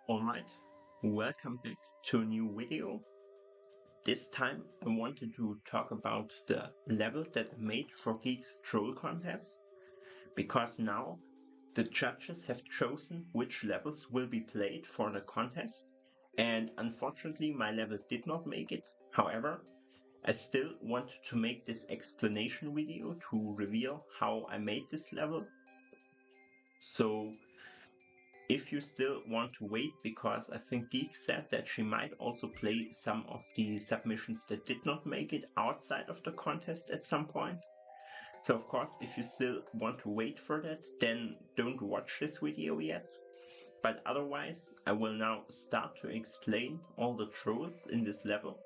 Alright, welcome back to a new video. This time I wanted to talk about the level that I made for Geek's troll contest, because now the judges have chosen which levels will be played for the contest, and unfortunately my level did not make it. However, I still wanted to make this explanation video to reveal how I made this level. So if you still want to wait, because I think Geek said that she might also play some of the submissions that did not make it outside of the contest at some point. So of course, if you still want to wait for that, then don't watch this video yet. But otherwise, I will now start to explain all the trolls in this level.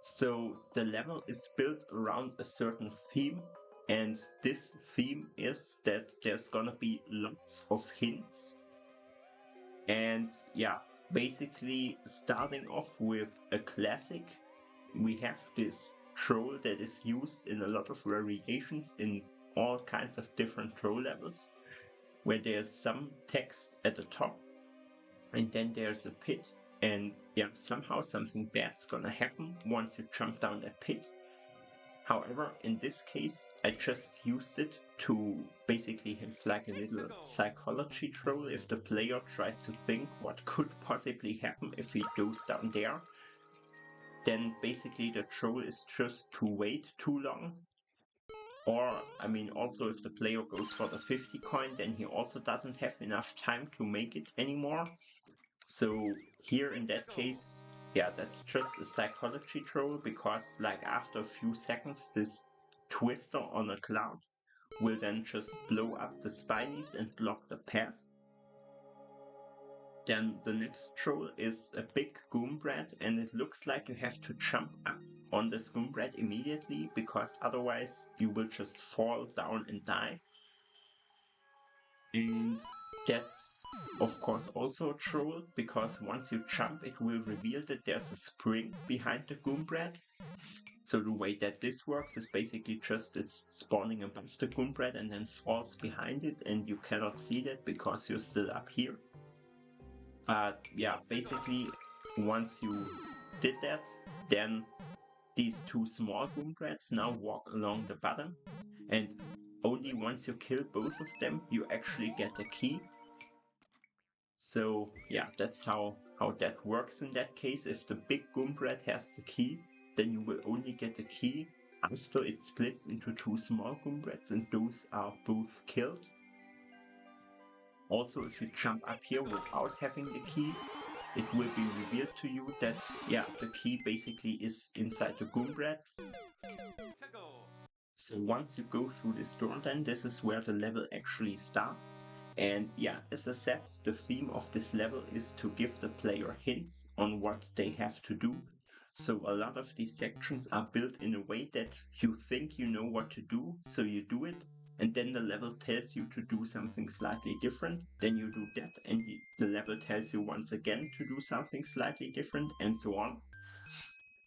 So the level is built around a certain theme, and this theme is that there's gonna be lots of hints. And yeah, basically starting off with a classic, we have this troll that is used in a lot of variations in all kinds of different troll levels, where there's some text at the top and then there's a pit, and yeah, somehow something bad's gonna happen once you jump down that pit. However, in this case, I just used it to basically have like a little psychology troll if the player tries to think what could possibly happen if he goes down there. Then basically the troll is just to wait too long. Or, I mean, also if the player goes for the 50 coin, then he also doesn't have enough time to make it anymore. So here in that case, yeah, that's just a psychology troll, because like after a few seconds this twister on a cloud will then just blow up the spinies and block the path. Then the next troll is a big goombrat, and it looks like you have to jump up on this goombrat immediately, because otherwise you will just fall down and die. And that's of course also a troll, because once you jump it will reveal that there's a spring behind the goombrat. So the way that this works is basically just it's spawning above the goombrat and then falls behind it, and you cannot see that because you're still up here. But yeah, basically once you did that, then these two small goombrats now walk along the bottom, and only once you kill both of them you actually get a key. So yeah, that's how that works in that case. If the big goombrat has the key, then you will only get the key after it splits into two small goombrats, and those are both killed. Also, if you jump up here without having the key, it will be revealed to you that, yeah, the key basically is inside the goombrats. So once you go through this door, then this is where the level actually starts. And yeah, as I said, the theme of this level is to give the player hints on what they have to do. So a lot of these sections are built in a way that you think you know what to do, so you do it, and then the level tells you to do something slightly different, then you do that, and the level tells you once again to do something slightly different, and so on.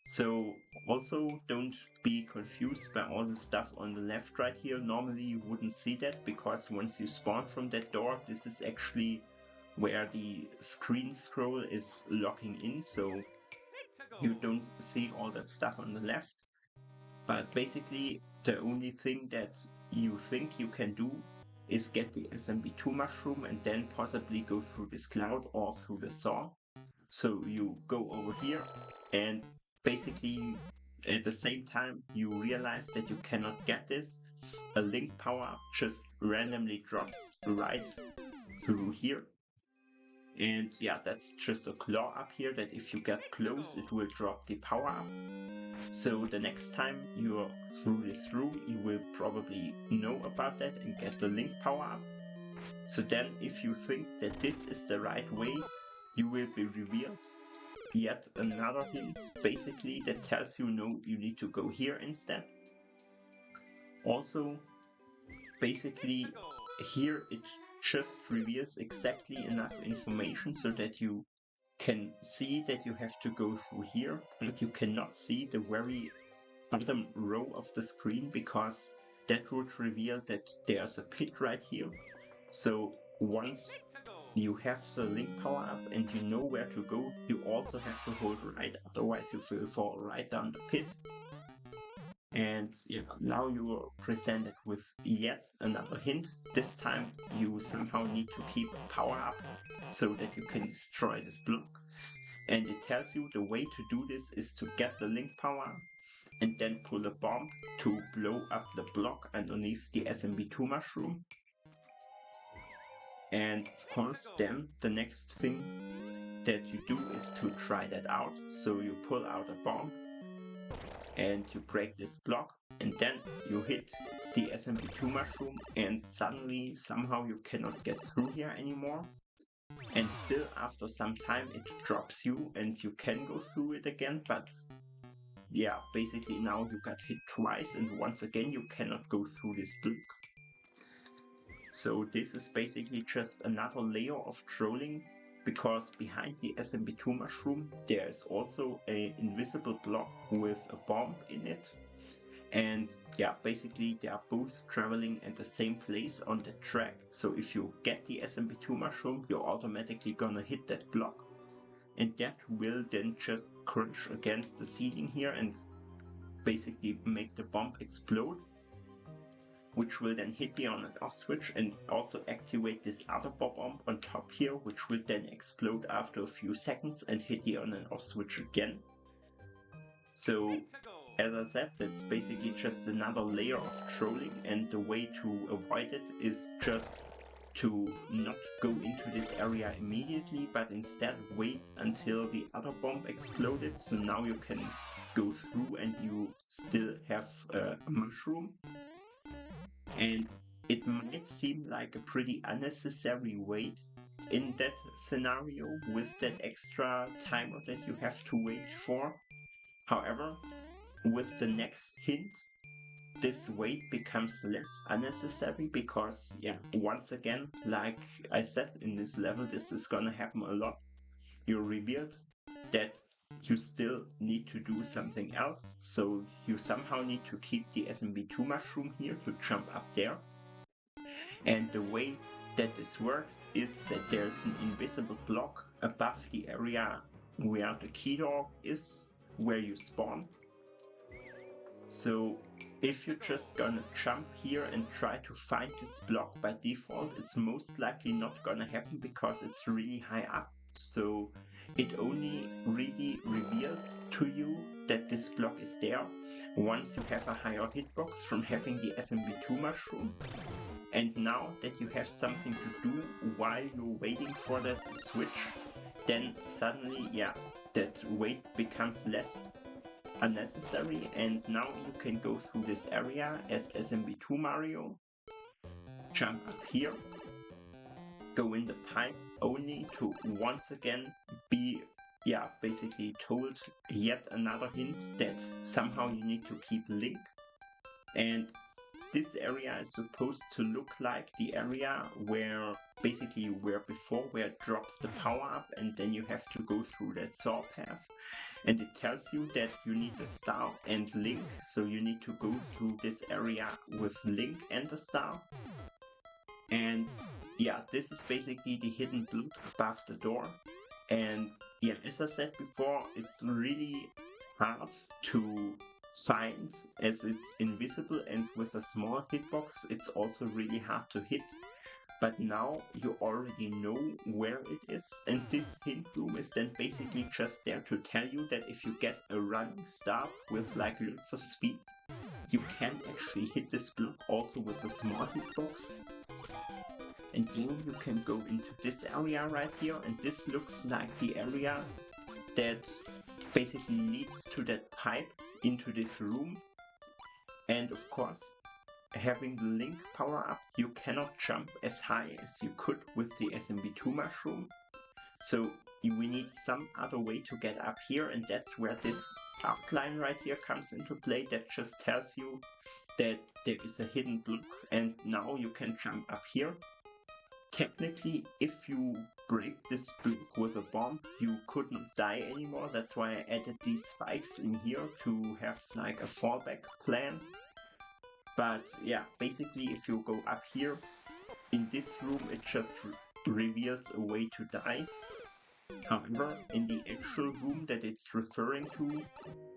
So also don't be confused by all the stuff on the left right here. Normally you wouldn't see that, because once you spawn from that door, this is actually where the screen scroll is locking in, so you don't see all that stuff on the left. But basically the only thing that you think you can do is get the SMB2 mushroom and then possibly go through this cloud or through the saw. So you go over here, and basically at the same time you realize that you cannot get this, a link power-up just randomly drops right through here. And yeah, that's just a claw up here that if you get close it will drop the power-up. So the next time you're through this room you will probably know about that and get the link power-up. So then if you think that this is the right way, you will be revealed yet another hint basically that tells you no, you need to go here instead. Also basically here it just reveals exactly enough information so that you can see that you have to go through here, but you cannot see the very bottom row of the screen, because that would reveal that there's a pit right here. So once you have the link power up and you know where to go, you also have to hold right, otherwise you will fall right down the pit. And now you are presented with yet another hint. This time you somehow need to keep power up so that you can destroy this block. And it tells you the way to do this is to get the link power and then pull a bomb to blow up the block underneath the SMB2 mushroom. And of course then the next thing that you do is to try that out. So you pull out a bomb and you break this block and then you hit the SMB2 mushroom and suddenly somehow you cannot get through here anymore. And still after some time it drops you and you can go through it again, but yeah, basically now you got hit twice and once again you cannot go through this block. So this is basically just another layer of trolling, because behind the SMB2 mushroom there is also an invisible block with a bomb in it. And yeah, basically they are both traveling at the same place on the track. So if you get the SMB2 mushroom, you're automatically gonna hit that block. And that will then just crunch against the ceiling here and basically make the bomb explode, which will then hit the on and off switch and also activate this other bomb on top here, which will then explode after a few seconds and hit the on and off switch again. So as I said, that's basically just another layer of trolling, and the way to avoid it is just to not go into this area immediately, but instead wait until the other bomb exploded, so now you can go through and you still have a mushroom. And it might seem like a pretty unnecessary wait in that scenario with that extra timer that you have to wait for. However, with the next hint, this wait becomes less unnecessary because, once again, like I said in this level, this is gonna happen a lot. You're revealed that you still need to do something else, so you somehow need to keep the SMB2 mushroom here to jump up there. And the way that this works is that there's an invisible block above the area where the key door is, where you spawn. So if you're just gonna jump here and try to find this block by default, it's most likely not gonna happen because it's really high up. So it only really reveals to you that this block is there once you have a higher hitbox from having the SMB2 mushroom. And now that you have something to do while you're waiting for that switch, then suddenly, that wait becomes less unnecessary, and now you can go through this area as SMB2 Mario, jump up here, go in the pipe only to once again be basically told yet another hint that somehow you need to keep Link. And this area is supposed to look like the area where before it drops the power up and then you have to go through that saw path. And it tells you that you need a star and Link, so you need to go through this area with Link and the star. And this is basically the hidden block above the door. And as I said before, it's really hard to find as it's invisible, and with a small hitbox it's also really hard to hit. But now you already know where it is, and this hint room is then basically just there to tell you that if you get a running start with like lots of speed, you can actually hit this block also with a small hitbox. And then you can go into this area right here, and this looks like the area that basically leads to that pipe into this room. And of course, having the Link power up, you cannot jump as high as you could with the SMB2 mushroom. So we need some other way to get up here, and that's where this outline right here comes into play. That just tells you that there is a hidden block, and now you can jump up here. Technically, if you break this block with a bomb, you couldn't die anymore. That's why I added these spikes in here to have like a fallback plan. But basically if you go up here in this room, it just reveals a way to die. However, in the actual room that it's referring to,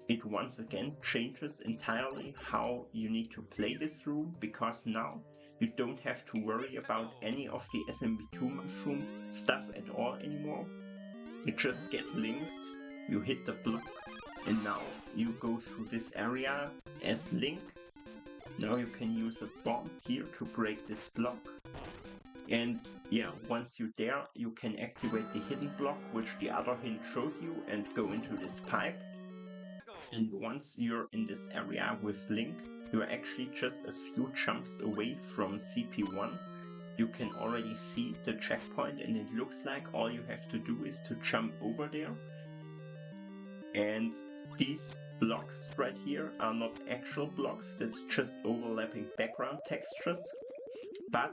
it once again changes entirely how you need to play this room, because now you don't have to worry about any of the SMB2 mushroom stuff at all anymore. You just get linked, you hit the block, and now you go through this area as Link. Now you can use a bomb here to break this block. And yeah, once you're there, you can activate the hidden block, which the other hint showed you, and go into this pipe. And once you're in this area with Link, you're actually just a few jumps away from CP1. You can already see the checkpoint, and it looks like all you have to do is to jump over there. And these blocks right here are not actual blocks, that's just overlapping background textures. But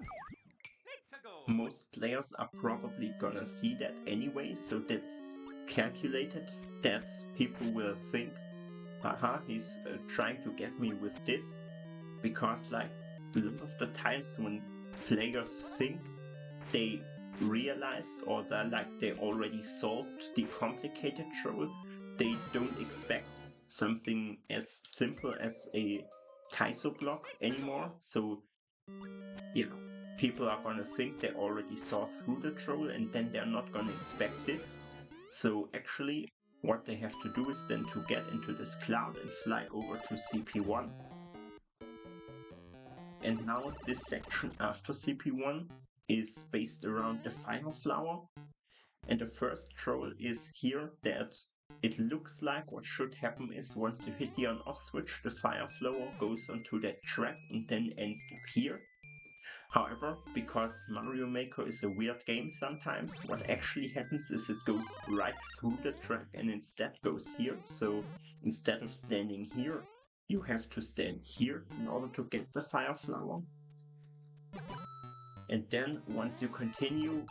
most players are probably gonna see that anyway, so that's calculated that people will think, haha, he's trying to get me with this, because like a lot of the times when players think they realized or they already solved the complicated troll, they don't expect something as simple as a Kaizo block anymore. So yeah, people are gonna think they already saw through the troll, and then they're not gonna expect this. So actually what they have to do is then to get into this cloud and fly over to CP1. And now this section after CP1 is based around the Fire Flower. And the first troll is here that it looks like what should happen is once you hit the on-off switch, the Fire Flower goes onto that track and then ends up here. However, because Mario Maker is a weird game sometimes, what actually happens is it goes right through the track and instead goes here. So instead of standing here, you have to stand here in order to get the Fire Flower. And then once you continue,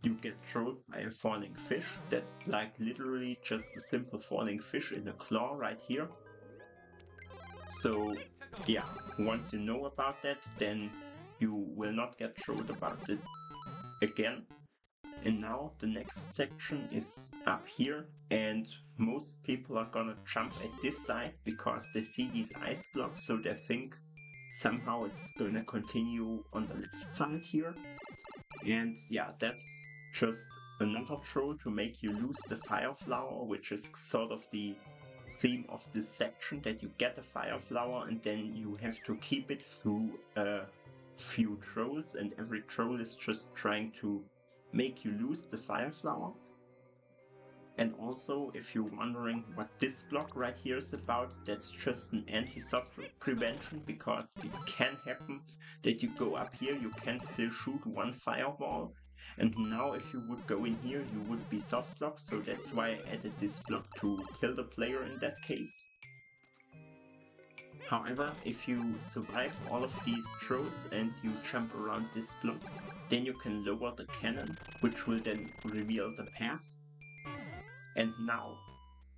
you get trolled by a falling fish. That's like literally just a simple falling fish in a claw right here. So yeah, once you know about that, then you will not get trolled about it again. And now the next section is up here, and most people are gonna jump at this side because they see these ice blocks, so they think somehow it's gonna continue on the left side here. And yeah, that's just another troll to make you lose the Fire Flower, which is sort of the theme of this section, that you get a Fire Flower and then you have to keep it through a few trolls, and every troll is just trying to make you lose the Fire Flower. And also, if you're wondering what this block right here is about, that's just an anti-softlock prevention, because it can happen that you go up here, you can still shoot one fireball, and now if you would go in here, you would be softlocked, so that's why I added this block to kill the player in that case. However, if you survive all of these trolls and you jump around this block, then you can lower the cannon, which will then reveal the path. And now,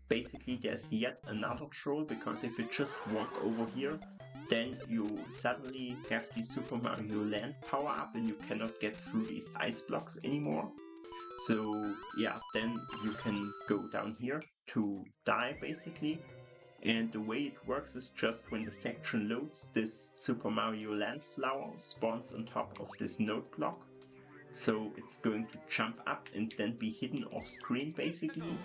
basically there's yet another troll, because if you just walk over here, then you suddenly have the Super Mario Land power up and you cannot get through these ice blocks anymore. So yeah, then you can go down here to die basically. And the way it works is just when the section loads, this Super Mario Land flower spawns on top of this node block. So it's going to jump up and then be hidden off screen basically.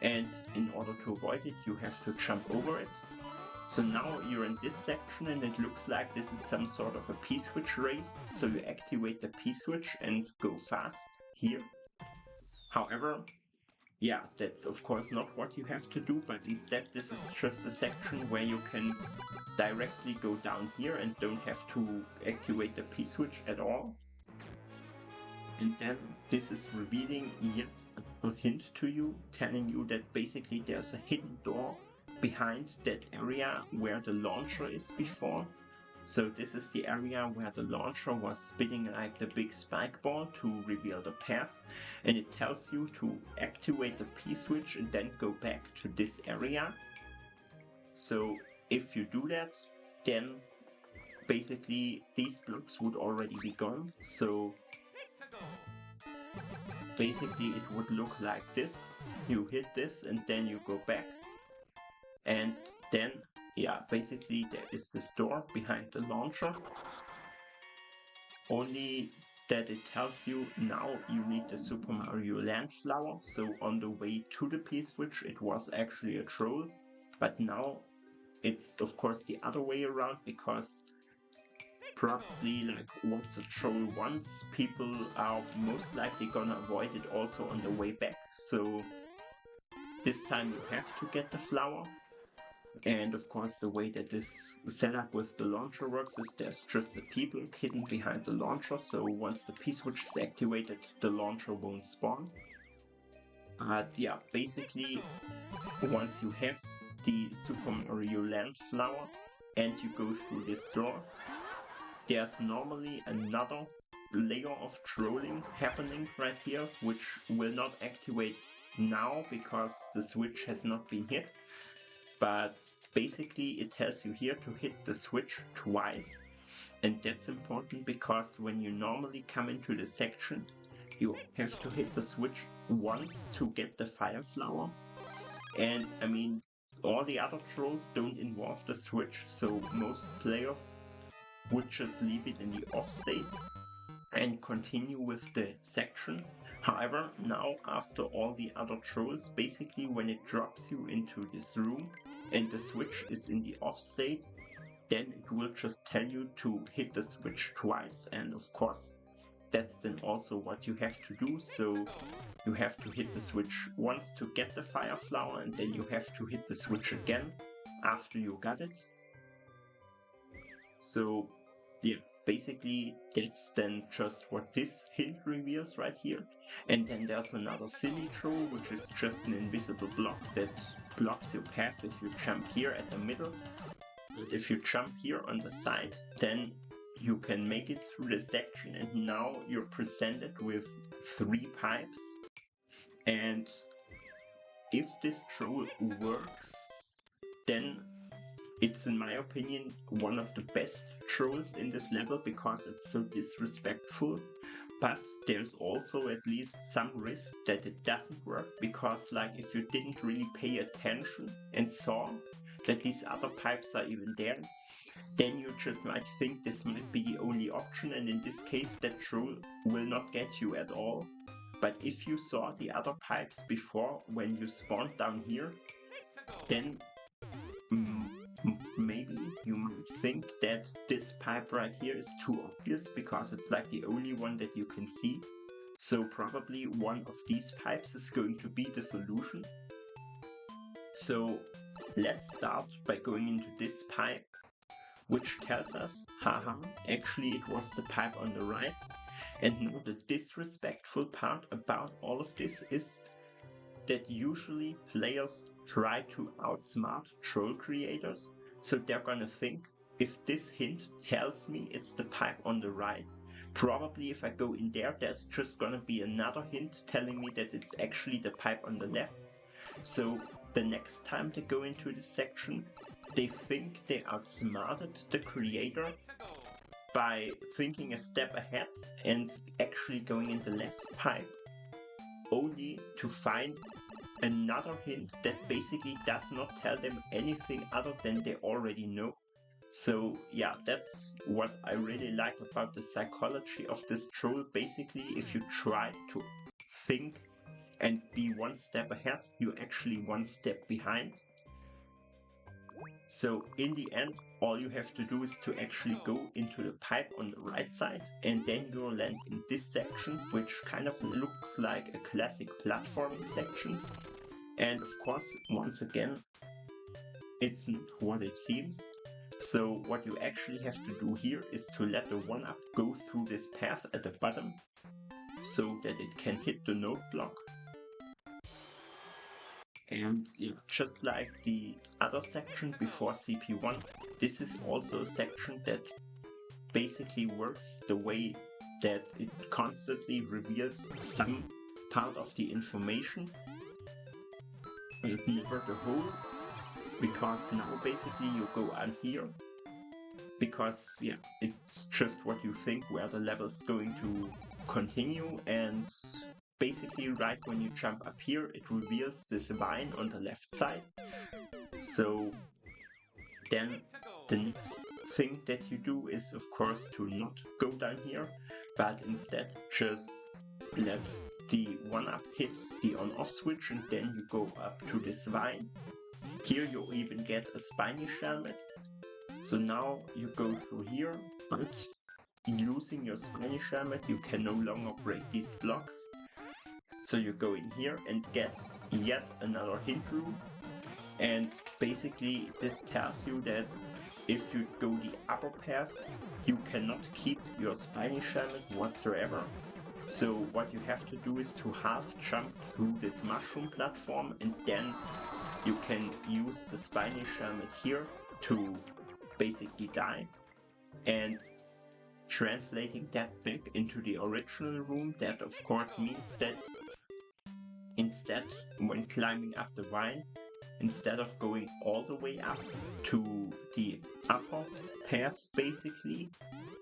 And in order to avoid it, you have to jump over it. So now you're in this section and it looks like this is some sort of a P-switch race. So you activate the P-switch and go fast here. However, yeah, that's of course not what you have to do, but instead this is just a section where you can directly go down here and don't have to activate the P-switch at all. And then this is revealing yet a hint to you, telling you that basically there's a hidden door behind that area where the launcher is before. So this is the area where the launcher was spinning like the big spike ball to reveal the path, and it tells you to activate the P-switch and then go back to this area. So if you do that, then basically these blocks would already be gone. So basically it would look like this. You hit this and then you go back, and then yeah, basically there is this door behind the launcher, only that it tells you now you need the Super Mario Land flower. So on the way to the P-switch it was actually a troll, but now it's of course the other way around, because probably like once a troll once, people are most likely gonna avoid it also on the way back. So this time you have to get the flower. And of course the way that this setup with the launcher works is there's just the people hidden behind the launcher, so once the P-switch is activated the launcher won't spawn. But yeah, basically once you have the Super Mario Land flower and you go through this door, there's normally another layer of trolling happening right here, which will not activate now because the switch has not been hit. But basically it tells you here to hit the switch twice, and that's important because when you normally come into the section you have to hit the switch once to get the fire flower. And I mean, all the other trolls don't involve the switch, so most players would just leave it in the off state and continue with the section. However, now after all the other trolls, basically when it drops you into this room and the switch is in the off state, then it will just tell you to hit the switch twice, and of course that's then also what you have to do. So you have to hit the switch once to get the fire flower, and then you have to hit the switch again after you got it. So yeah, basically that's then just what this hint reveals right here. And then there's another silly troll, which is just an invisible block that blocks your path if you jump here at the middle. But if you jump here on the side, then you can make it through the section, and now you're presented with 3 pipes. And if this troll works, then it's, in my opinion, one of the best trolls in this level because it's so disrespectful. But there's also at least some risk that it doesn't work, because like if you didn't really pay attention and saw that these other pipes are even there, then you just might think this might be the only option, and in this case that troll will not get you at all. But if you saw the other pipes before when you spawned down here, then maybe you might think that this pipe right here is too obvious because it's like the only one that you can see. So probably one of these pipes is going to be the solution. So let's start by going into this pipe, which tells us, haha, actually it was the pipe on the right. And now the disrespectful part about all of this is that usually players try to outsmart troll creators. So they're gonna think, if this hint tells me it's the pipe on the right, probably if I go in there, there's just gonna be another hint telling me that it's actually the pipe on the left. So the next time they go into this section, they think they outsmarted the creator by thinking a step ahead and actually going in the left pipe, only to find another hint that basically does not tell them anything other than they already know. So yeah, that's what I really like about the psychology of this troll. Basically, if you try to think and be one step ahead, you're actually one step behind. So in the end, all you have to do is to actually go into the pipe on the right side, and then you'll land in this section, which kind of looks like a classic platforming section. And of course, once again, it's not what it seems. So what you actually have to do here is to let the 1-up go through this path at the bottom, so that it can hit the node block. And yeah, just like the other section before CP1, this is also a section that basically works the way that it constantly reveals some part of the information, and never the whole, because now basically you go on here, because yeah, it's just what you think where the level's going to continue, and basically right when you jump up here, it reveals this vine on the left side. So then the next thing that you do is, of course, to not go down here, but instead just let the 1-up hit the on-off switch, and then you go up to this vine. Here you even get a spiny helmet. So now you go through here, but using your spiny helmet you can no longer break these blocks. So you go in here and get yet another hint room, and basically this tells you that if you go the upper path, you cannot keep your spiny helmet whatsoever. So what you have to do is to half jump through this mushroom platform, and then you can use the spiny helmet here to basically die. And translating that back into the original room, that of course means that instead, when climbing up the vine, instead of going all the way up to the upper path basically,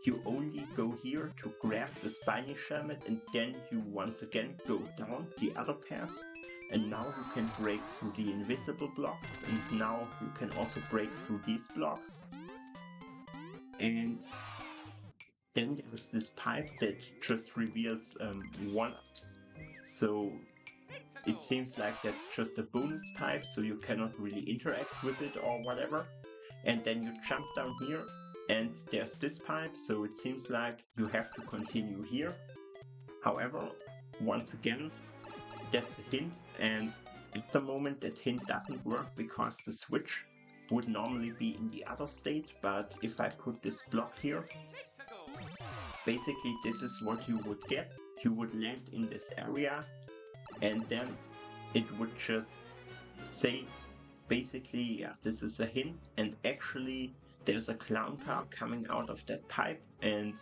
you only go here to grab the spiny helmet, and then you once again go down the other path. And now you can break through the invisible blocks, and now you can also break through these blocks. And then there's this pipe that just reveals 1-ups. So it seems like that's just a bonus pipe, so you cannot really interact with it or whatever. And then you jump down here, and there's this pipe, so it seems like you have to continue here. However, once again, that's a hint, and at the moment that hint doesn't work because the switch would normally be in the other state. But if I put this block here, basically this is what you would get. You would land in this area, and then it would just say basically, yeah, this is a hint, and actually there's a clown car coming out of that pipe. And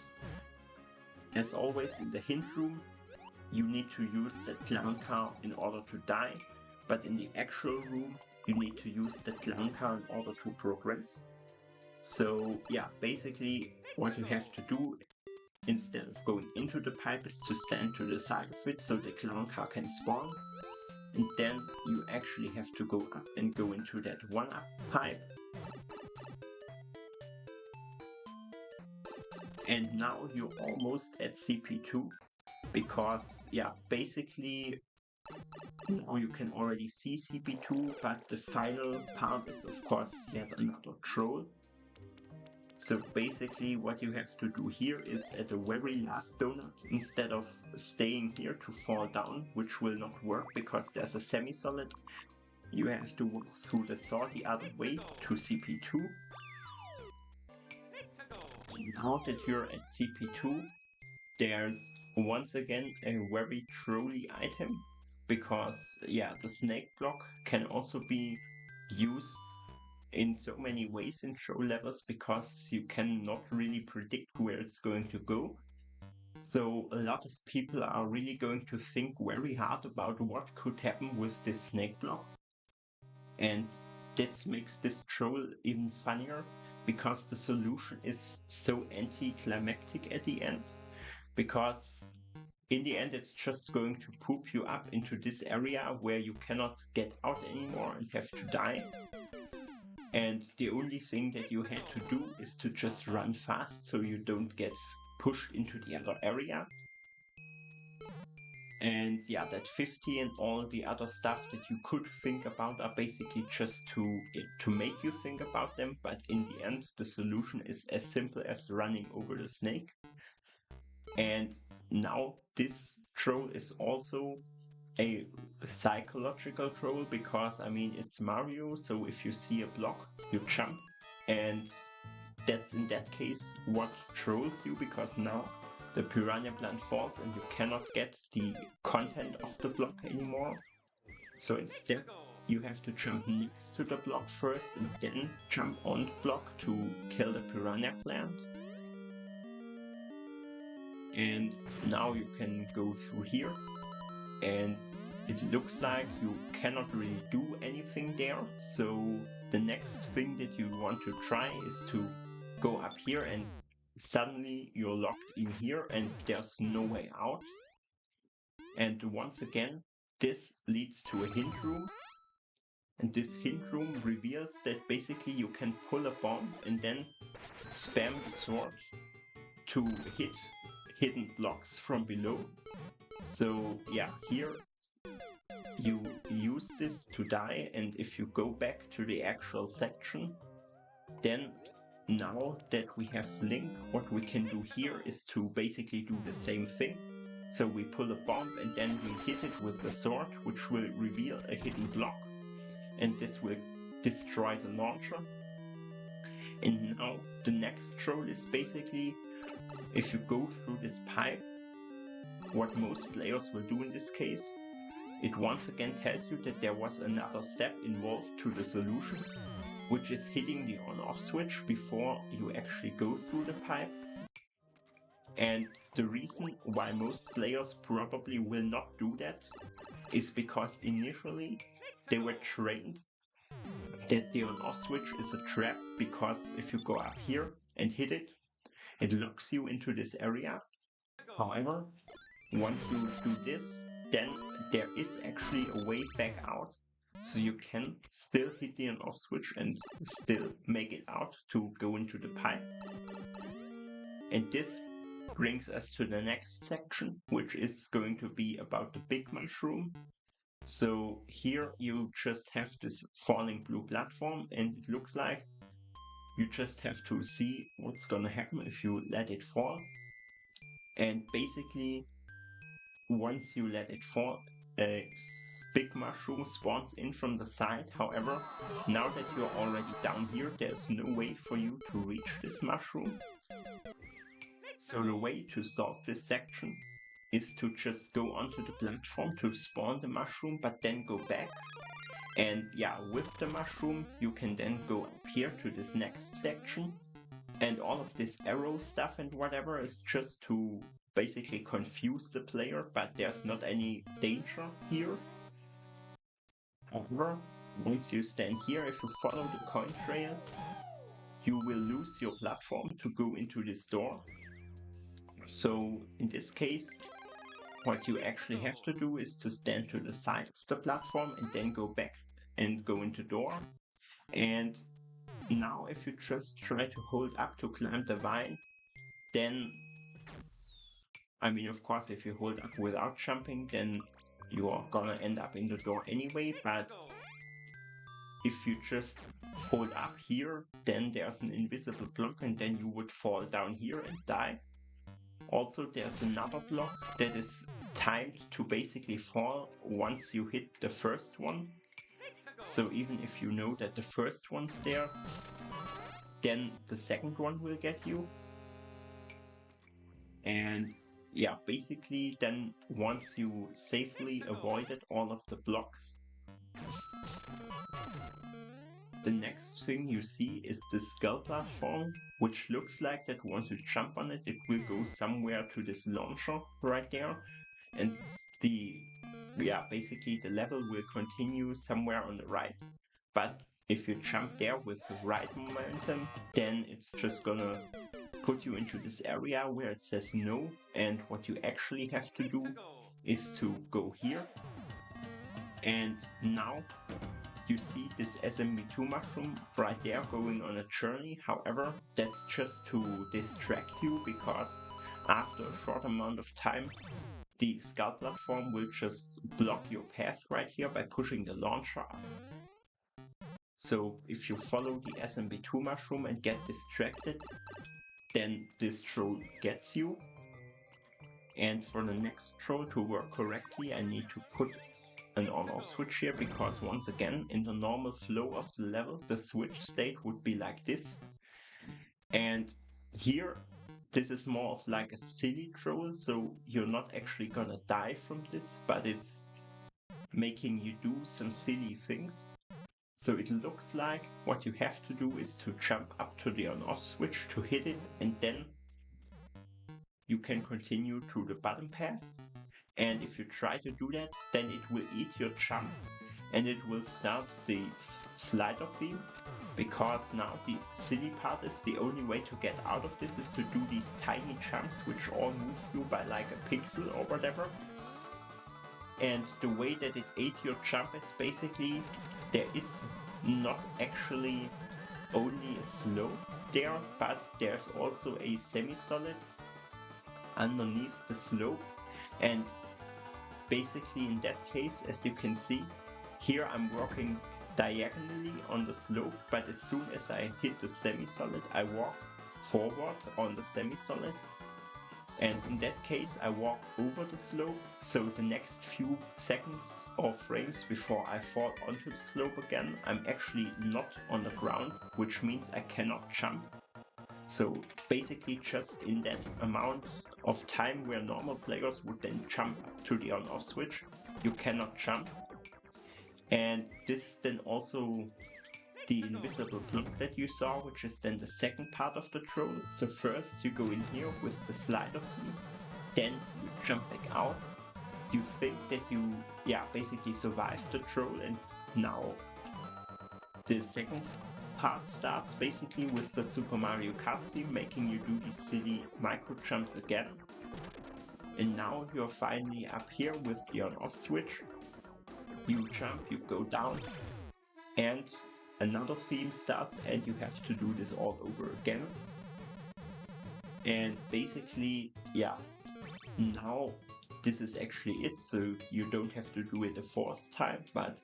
as always in the hint room, you need to use that clown car in order to die, but in the actual room you need to use the clown car in order to progress. So yeah, basically what you have to do instead of going into the pipe is to stand to the side of it so the clown car can spawn, and then you actually have to go up and go into that 1-up pipe. And now you're almost at CP2, because yeah, basically now you can already see CP2, but the final part is of course yet another troll. So basically what you have to do here is at the very last donut, instead of staying here to fall down, which will not work because there's a semi-solid, you have to walk through the saw the other way to CP2. Now that you're at CP2, there's once again a very trolly item, because yeah, the snake block can also be used in so many ways in troll levels, because you cannot really predict where it's going to go. So a lot of people are really going to think very hard about what could happen with this snake block. And that makes this troll even funnier, because the solution is so anticlimactic at the end. Because in the end it's just going to poop you up into this area where you cannot get out anymore and have to die. And the only thing that you had to do is to just run fast so you don't get pushed into the other area. And yeah, that 50 and all the other stuff that you could think about are basically just to make you think about them, but in the end the solution is as simple as running over the snake. And now this troll is also a psychological troll, because I mean it's Mario, so if you see a block you jump, and that's in that case what trolls you, because now the piranha plant falls and you cannot get the content of the block anymore. So instead you have to jump next to the block first and then jump on the block to kill the piranha plant. And now you can go through here, and it looks like you cannot really do anything there. So the next thing that you want to try is to go up here, and suddenly you're locked in here and there's no way out. And once again, this leads to a hint room. And this hint room reveals that basically you can pull a bomb and then spam the sword to hit hidden blocks from below. So yeah, here you use this to die, and if you go back to the actual section, then now that we have Link, what we can do here is to basically do the same thing. So we pull a bomb and then we hit it with the sword, which will reveal a hidden block, and this will destroy the launcher. And now the next troll is basically, if you go through this pipe, what most players will do in this case, it once again tells you that there was another step involved to the solution, which is hitting the on-off switch before you actually go through the pipe. And the reason why most players probably will not do that is because initially they were trained that the on-off switch is a trap, because if you go up here and hit it, it locks you into this area. However, once you do this, then there is actually a way back out. So you can still hit the on-off switch and still make it out to go into the pipe. And this brings us to the next section, which is going to be about the big mushroom. So here you just have this falling blue platform, and it looks like you just have to see what's gonna happen if you let it fall. And basically, once you let it fall, a big mushroom spawns in from the side. However, now that you're already down here, there's no way for you to reach this mushroom. So the way to solve this section is to just go onto the platform to spawn the mushroom, but then go back. And yeah, with the mushroom, you can then go up here to this next section. And all of this arrow stuff and whatever is just to basically confuse the player, but there's not any danger here. However, once you stand here, if you follow the coin trail, you will lose your platform to go into this door. So in this case, what you actually have to do is to stand to the side of the platform and then go back and go into door. And now if you just try to hold up to climb the vine, then, I mean, of course, if you hold up without jumping, then you are gonna end up in the door anyway, but if you just hold up here, then there's an invisible block and then you would fall down here and die. Also, there's another block that is timed to basically fall once you hit the first one. So even if you know that the first one's there, then the second one will get you. And yeah, basically then once you safely avoided all of the blocks, the next thing you see is the skull platform, which looks like that once you jump on it, it will go somewhere to this launcher right there. And basically the level will continue somewhere on the right. But if you jump there with the right momentum, then it's just gonna put you into this area where it says no. And what you actually have to do is to go here. And now you see this SMB2 mushroom right there going on a journey. However, that's just to distract you, because after a short amount of time, the skull platform will just block your path right here by pushing the launcher up. So if you follow the SMB2 mushroom and get distracted, then this troll gets you. And for the next troll to work correctly, I need to put an on-off switch here, because once again, in the normal flow of the level, the switch state would be like this. And here, this is more of like a silly troll, so you're not actually gonna die from this, but it's making you do some silly things. So it looks like what you have to do is to jump up to the on-off switch to hit it, and then you can continue to the bottom path. And if you try to do that, then it will eat your jump and it will start the slider theme, because now the silly part is the only way to get out of this is to do these tiny jumps which all move you by like a pixel or whatever. And the way that it ate your jump is basically there is not actually only a slope there, but there's also a semi-solid underneath the slope. And basically in that case, as you can see, here I'm walking diagonally on the slope, but as soon as I hit the semi-solid, I walk forward on the semi-solid. And in that case, I walk over the slope, so the next few seconds or frames before I fall onto the slope again, I'm actually not on the ground, which means I cannot jump. So basically just in that amount of time where normal players would then jump up to the on-off switch, you cannot jump. And this is then also the invisible block that you saw, which is then the second part of the troll. So first you go in here with the slider key, then you jump back out. You think that you, basically survived the troll, and now the second part starts basically with the Super Mario Kart theme, making you do these silly micro jumps again. And now you're finally up here with the on-off switch. You jump, you go down, and another theme starts, and you have to do this all over again. And basically, now this is actually it, so you don't have to do it a fourth time, but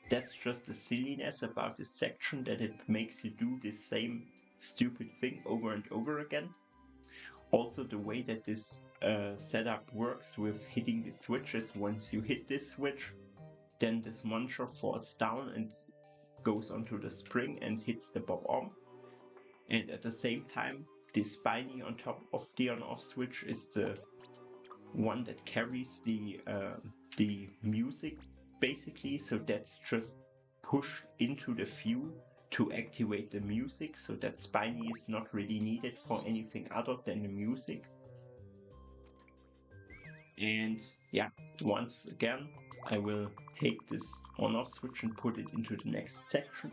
that's just the silliness about this section, that it makes you do the same stupid thing over and over again. Also, the way that this setup works with hitting the switches, once you hit this switch, then this monster falls down and goes onto the spring and hits the bob-omb. And at the same time, the spiny on top of the on-off switch is the one that carries the music, basically. So that's just pushed into the view to activate the music, so that spiny is not really needed for anything other than the music. And once again, I will take this on-off switch and put it into the next section,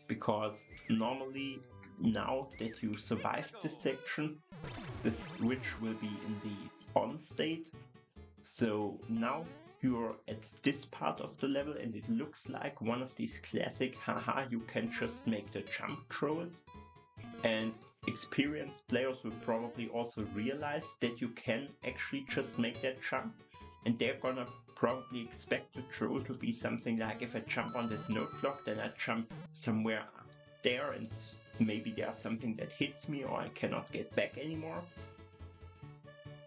because normally, now that you survived this section, the switch will be in the on state. So now you're at this part of the level, and it looks like one of these classic haha, you can just make the jump trolls. And experienced players will probably also realize that you can actually just make that jump, and they're gonna probably expect the troll to be something like, if I jump on this note block, then I jump somewhere up there, and maybe there's something that hits me or I cannot get back anymore.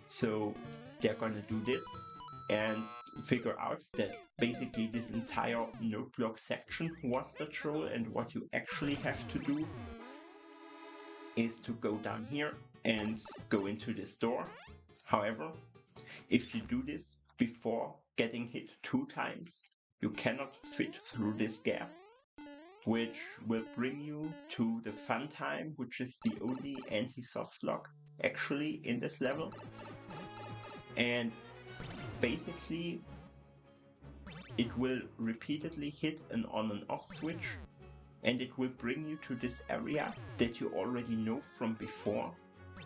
So they're gonna do this and figure out that basically this entire note block section was the troll, and what you actually have to do is to go down here and go into this door. However, if you do this before getting hit 2 times, you cannot fit through this gap, which will bring you to the fun time, which is the only anti-softlock actually in this level. And basically, it will repeatedly hit an on and off switch, and it will bring you to this area that you already know from before.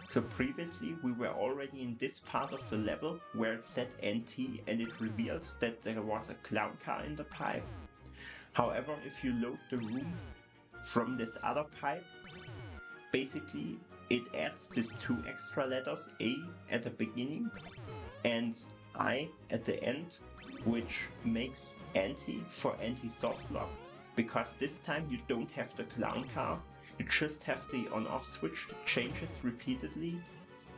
So previously we were already in this part of the level where it said NT, and it revealed that there was a clown car in the pipe. However, if you load the room from this other pipe, basically it adds these 2 extra letters, A at the beginning and I at the end, which makes anti for anti-softlock, because this time you don't have the clown car, you just have the on-off switch that changes repeatedly,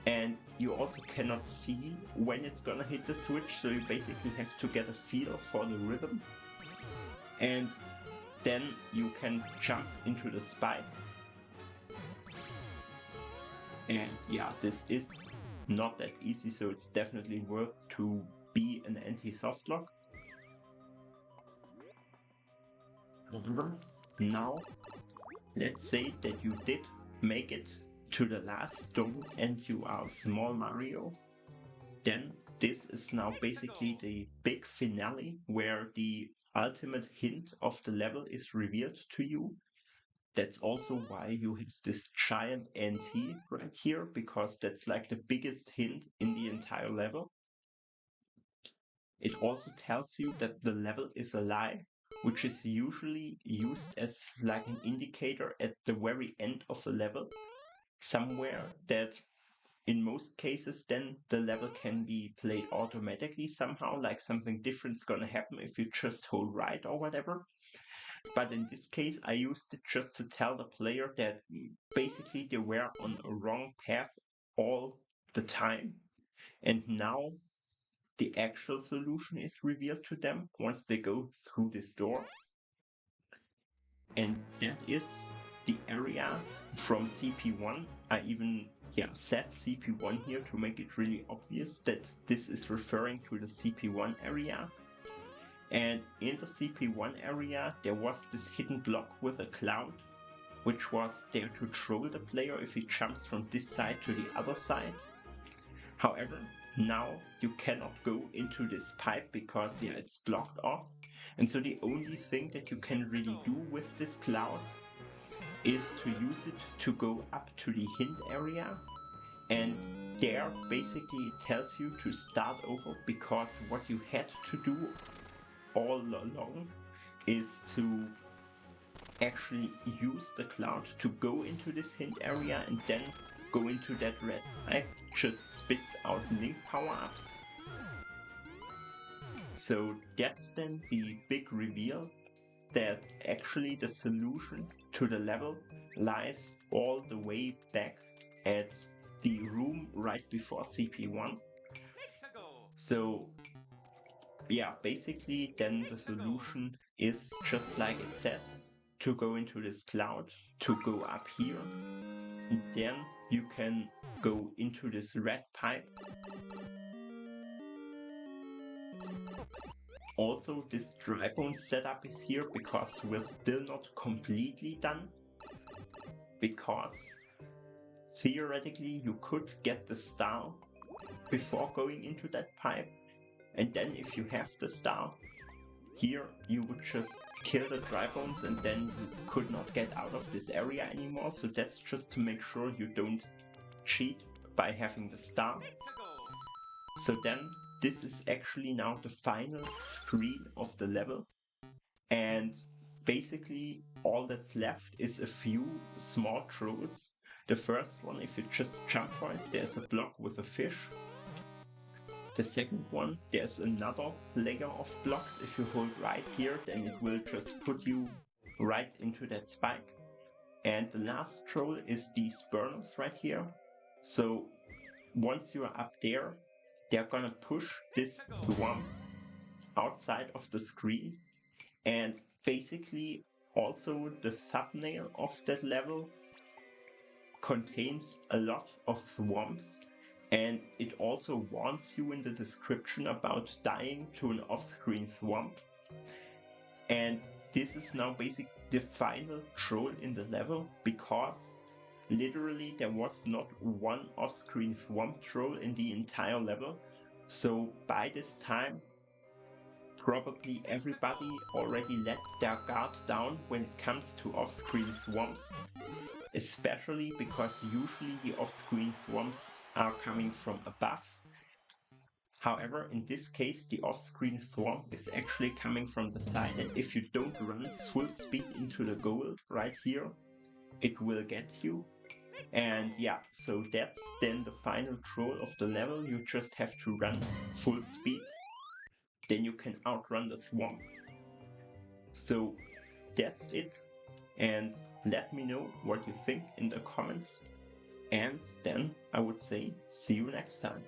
and you also cannot see when it's gonna hit the switch, so you basically have to get a feel for the rhythm. And then you can jump into the spike. And this is not that easy, so it's definitely worth to be an anti-softlock. Now, let's say that you did make it to the last dome and you are small Mario. Then this is now basically the big finale, where the ultimate hint of the level is revealed to you. That's also why you have this giant NT right here, because that's like the biggest hint in the entire level. it also tells you that the level is a lie, which is usually used as like an indicator at the very end of a level, somewhere that in most cases then the level can be played automatically somehow, like something different's gonna happen if you just hold right or whatever. But in this case, I used it just to tell the player that basically they were on a wrong path all the time. And now the actual solution is revealed to them once they go through this door. And that is the area from CP1. I even set CP1 here to make it really obvious that this is referring to the CP1 area. And in the CP1 area, there was this hidden block with a cloud, which was there to troll the player if he jumps from this side to the other side. However, now you cannot go into this pipe because it's blocked off. And so the only thing that you can really do with this cloud is to use it to go up to the hint area. And there basically it tells you to start over, because what you had to do all along is to actually use the cloud to go into this hint area and then go into that red pipe. Just spits out link power-ups. So that's then the big reveal that actually the solution to the level lies all the way back at the room right before CP1. So basically then the solution is just like it says, to go into this cloud, to go up here, and then you can go into this red pipe. Also, this dry bone setup is here because we're still not completely done, because theoretically you could get the star before going into that pipe, and then if you have the star here, you would just kill the dry bones and then you could not get out of this area anymore. So that's just to make sure you don't cheat by having the star. So then this is actually now the final screen of the level, and basically all that's left is a few small trolls. The first one, if you just jump for it, there's a block with a fish. The second one, there's another layer of blocks. If you hold right here, then it will just put you right into that spike. And the last troll is these burners right here. So once you are up there, they're gonna push this thwomp outside of the screen. And basically also the thumbnail of that level contains a lot of thwomps, and it also warns you in the description about dying to an off-screen thwomp. And this is now basically the final troll in the level, because literally there was not one off-screen thwomp troll in the entire level. So by this time, probably everybody already let their guard down when it comes to off-screen thwomps, especially because usually the off-screen thwomps are coming from above. However, in this case, the off-screen thwomp is actually coming from the side, and if you don't run full speed into the goal right here, it will get you. And so that's then the final troll of the level. You just have to run full speed, then you can outrun the thwomp. So that's it, and let me know what you think in the comments, and then I would say see you next time.